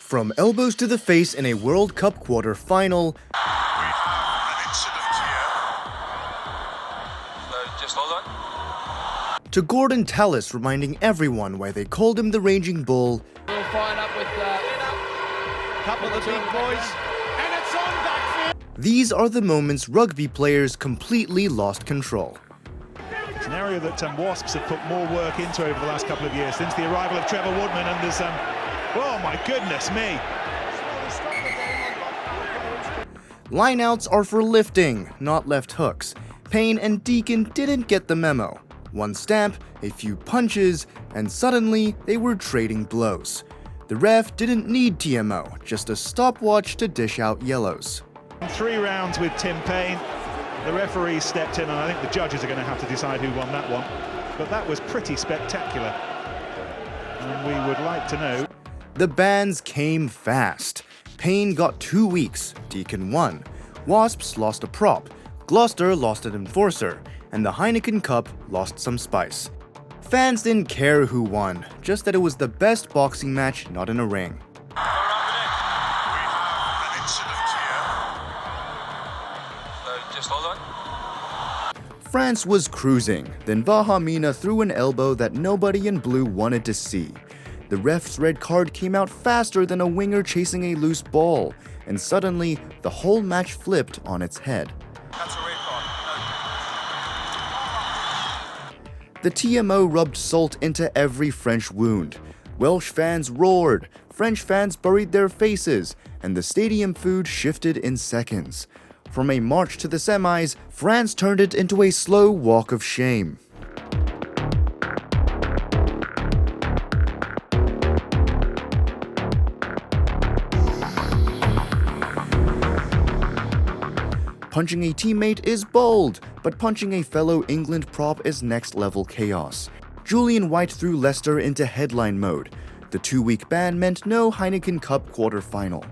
From elbows to the face in a World Cup quarter-final, to Gorden Tallis reminding everyone why they called him the Raging Bull, We'll find up with a couple of the big boys, and it's on backfield. These are the moments rugby players completely lost control. It's an area that Wasps have put more work into over the last couple of years since the arrival of Trevor Woodman, and there's oh my goodness me. Lineouts are for lifting, not left hooks. Payne and Deacon didn't get the memo. One stamp, a few punches, and suddenly they were trading blows. The ref didn't need TMO, just a stopwatch to dish out yellows. 3 rounds with Tim Payne. The referee stepped in, and I think the judges are going to have to decide who won that one. But that was pretty spectacular. And we would like to know. The bans came fast. Payne got 2 weeks, Deacon 1. Wasps lost a prop, Gloucester lost an enforcer, and the Heineken Cup lost some spice. Fans didn't care who won, just that it was the best boxing match not in a ring. France was cruising, then Vahamina threw an elbow that nobody in blue wanted to see. The ref's red card came out faster than a winger chasing a loose ball, and suddenly the whole match flipped on its head. That's a red card. The TMO rubbed salt into every French wound. Welsh fans roared, French fans buried their faces, and the stadium food shifted in seconds. From a march to the semis, France turned it into a slow walk of shame. Punching a teammate is bold, but punching a fellow England prop is next-level chaos. Julian White threw Leicester into headline mode. The 2-week ban meant no Heineken Cup quarter-final.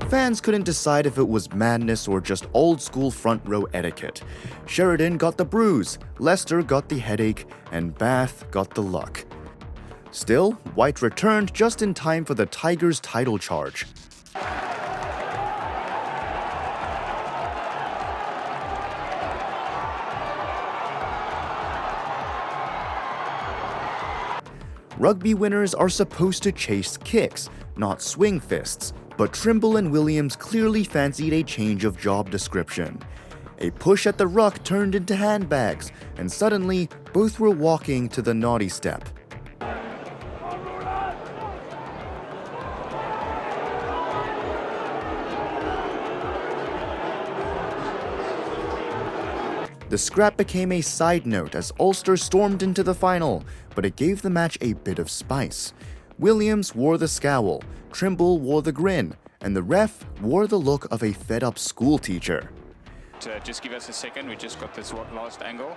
Fans couldn't decide if it was madness or just old-school front-row etiquette. Sheridan got the bruise, Leicester got the headache, and Bath got the luck. Still, White returned just in time for the Tigers' title charge. Rugby winners are supposed to chase kicks, not swing fists. But Trimble and Williams clearly fancied a change of job description. A push at the ruck turned into handbags, and suddenly, both were walking to the naughty step. The scrap became a side note as Ulster stormed into the final, but it gave the match a bit of spice. Williams wore the scowl, Trimble wore the grin, and the ref wore the look of a fed-up schoolteacher. Just give us a second, we just got this last angle.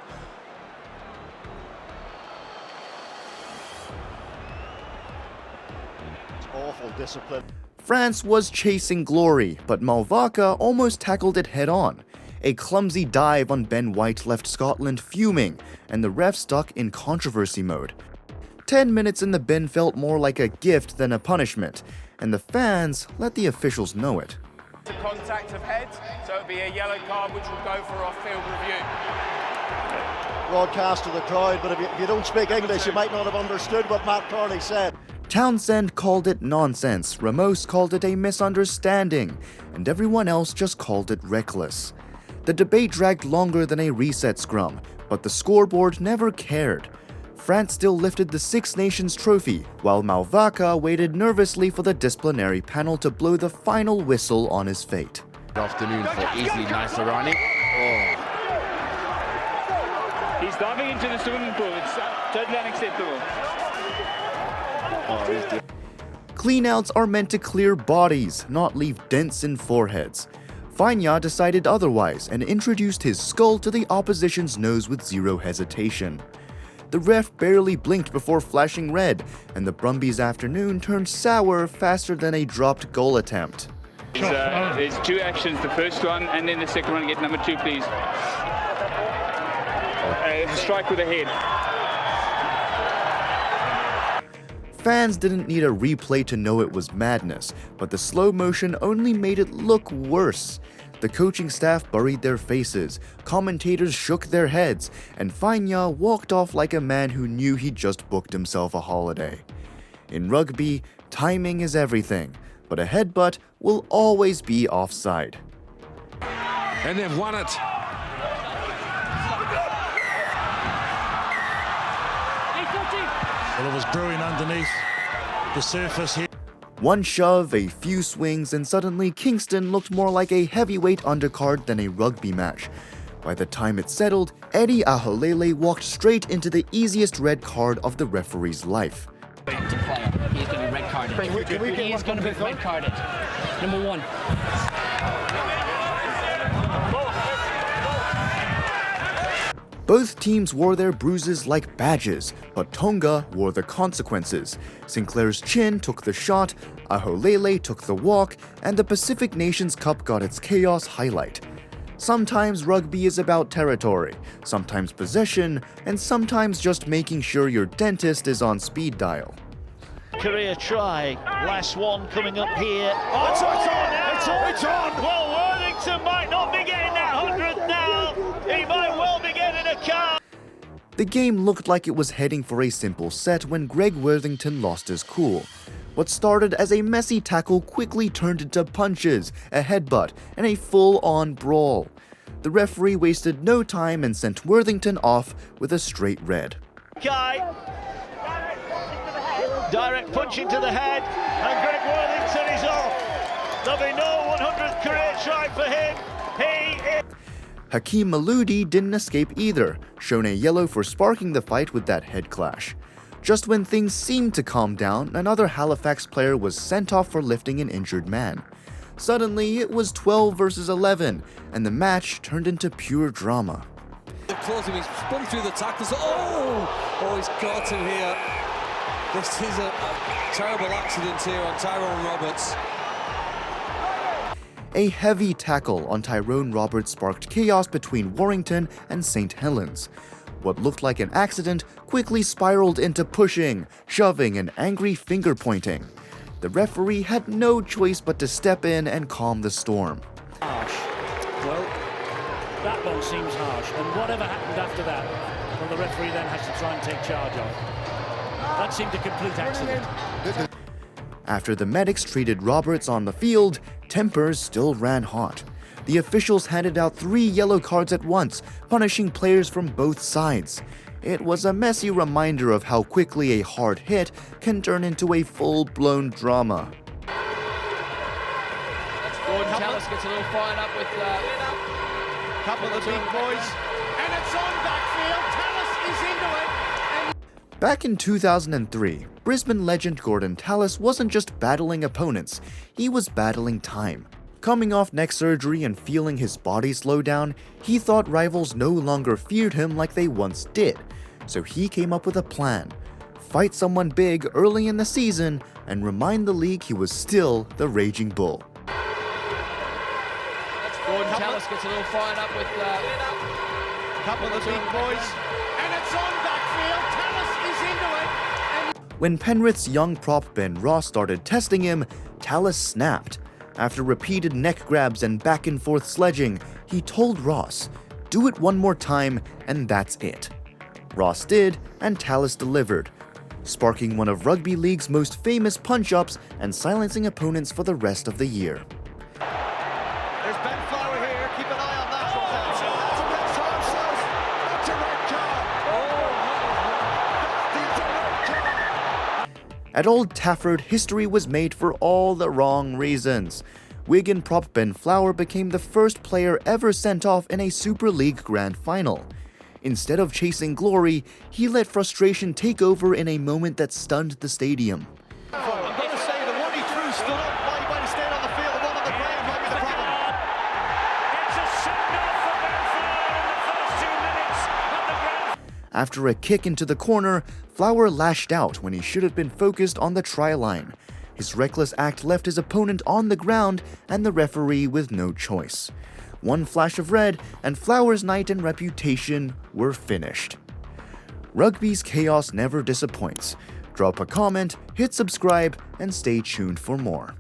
It's awful discipline. France was chasing glory, but Malvaka almost tackled it head-on. A clumsy dive on Ben White left Scotland fuming, and the ref stuck in controversy mode. 10 minutes in the bin felt more like a gift than a punishment, and the fans let the officials know it. It's a contact of heads, so it'll be a yellow card which will go for off-field review. Broadcast to the crowd, but if you don't speak English, you might not have understood what Matt Carley said. Townsend called it nonsense, Ramos called it a misunderstanding, and everyone else just called it reckless. The debate dragged longer than a reset scrum, but the scoreboard never cared. France still lifted the Six Nations trophy, while Malvaka waited nervously for the disciplinary panel to blow the final whistle on his fate. Good afternoon for Easley Naisarani. He's diving into the swimming pool, it's totally unacceptable. Cleanouts are meant to clear bodies, not leave dents in foreheads. Fanya decided otherwise and introduced his skull to the opposition's nose with zero hesitation. The ref barely blinked before flashing red, and the Brumbies' afternoon turned sour faster than a dropped goal attempt. There's two actions, the first one and then the second one. Get number 2, please. Strike with the head. Fans didn't need a replay to know it was madness, but the slow motion only made it look worse. The coaching staff buried their faces, commentators shook their heads, and Fanya walked off like a man who knew he'd just booked himself a holiday. In rugby, timing is everything, but a headbutt will always be offside. And they've won it. Well, it was brewing underneath the surface here. One shove, a few swings, and suddenly Kingston looked more like a heavyweight undercard than a rugby match. By the time it settled, Eddie Aholele walked straight into the easiest red card of the referee's life. He's going to be red carded. He's going to be red carded. Number 1. Both teams wore their bruises like badges, but Tonga wore the consequences. Sinclair's chin took the shot, Aholele took the walk, and the Pacific Nations Cup got its chaos highlight. Sometimes rugby is about territory, sometimes possession, and sometimes just making sure your dentist is on speed dial. Career try, last one coming up here. Oh, it's on! Well, Worthington might not be getting that 100th now. He might well be getting a car. The game looked like it was heading for a simple set when Greg Worthington lost his cool. What started as a messy tackle quickly turned into punches, a headbutt, and a full-on brawl. The referee wasted no time and sent Worthington off with a straight red. Guy. Direct punch into the head, and Greg Worthington is off. There'll be no 100th career try for him. He is... Hakeem Maludi didn't escape either, shown a yellow for sparking the fight with that head clash. Just when things seemed to calm down, another Halifax player was sent off for lifting an injured man. Suddenly, it was 12 versus 11, and the match turned into pure drama. Closing, he's spun through the tackles. Oh, he's got him here. This is a terrible accident here on Tyrone Roberts. A heavy tackle on Tyrone Roberts sparked chaos between Warrington and St. Helens. What looked like an accident quickly spiraled into pushing, shoving, and angry finger-pointing. The referee had no choice but to step in and calm the storm. Harsh. Well, that one seems harsh, and whatever happened after that, well, the referee then has to try and take charge of. That seemed a complete accident. After the medics treated Roberts on the field, tempers still ran hot. The officials handed out 3 yellow cards at once, punishing players from both sides. It was a messy reminder of how quickly a hard hit can turn into a full-blown drama. Gorden Tallis gets a little fired up with Couple of the big boys, and it's on backfield. Tallis is into it. Back in 2003, Brisbane legend Gorden Tallis wasn't just battling opponents, he was battling time. Coming off neck surgery and feeling his body slow down, he thought rivals no longer feared him like they once did. So he came up with a plan: fight someone big early in the season and remind the league he was still the Raging Bull. Gorden Tallis gets a little fired up with Couple of the big boys, and it's on backfield. Tallis is into it. When Penrith's young prop Ben Ross started testing him, Tallis snapped. After repeated neck grabs and back-and-forth sledging, he told Ross, "Do it one more time, and that's it." Ross did, and Tallis delivered, sparking one of rugby league's most famous punch-ups and silencing opponents for the rest of the year. There's Ben Flower here. Keep an eye on that. At Old Tafford, history was made for all the wrong reasons. Wigan prop Ben Flower became the first player ever sent off in a Super League Grand Final. Instead of chasing glory, he let frustration take over in a moment that stunned the stadium. I'm going to say the one he threw stood up. Why he might have stayed on the field. The one on the ground might be the problem. It's a send-off for Ben Flower in the first 2 minutes of the grand. After a kick into the corner, Flower lashed out when he should have been focused on the try line. His reckless act left his opponent on the ground and the referee with no choice. One flash of red, and Flowers' night and reputation were finished. Rugby's chaos never disappoints. Drop a comment, hit subscribe, and stay tuned for more.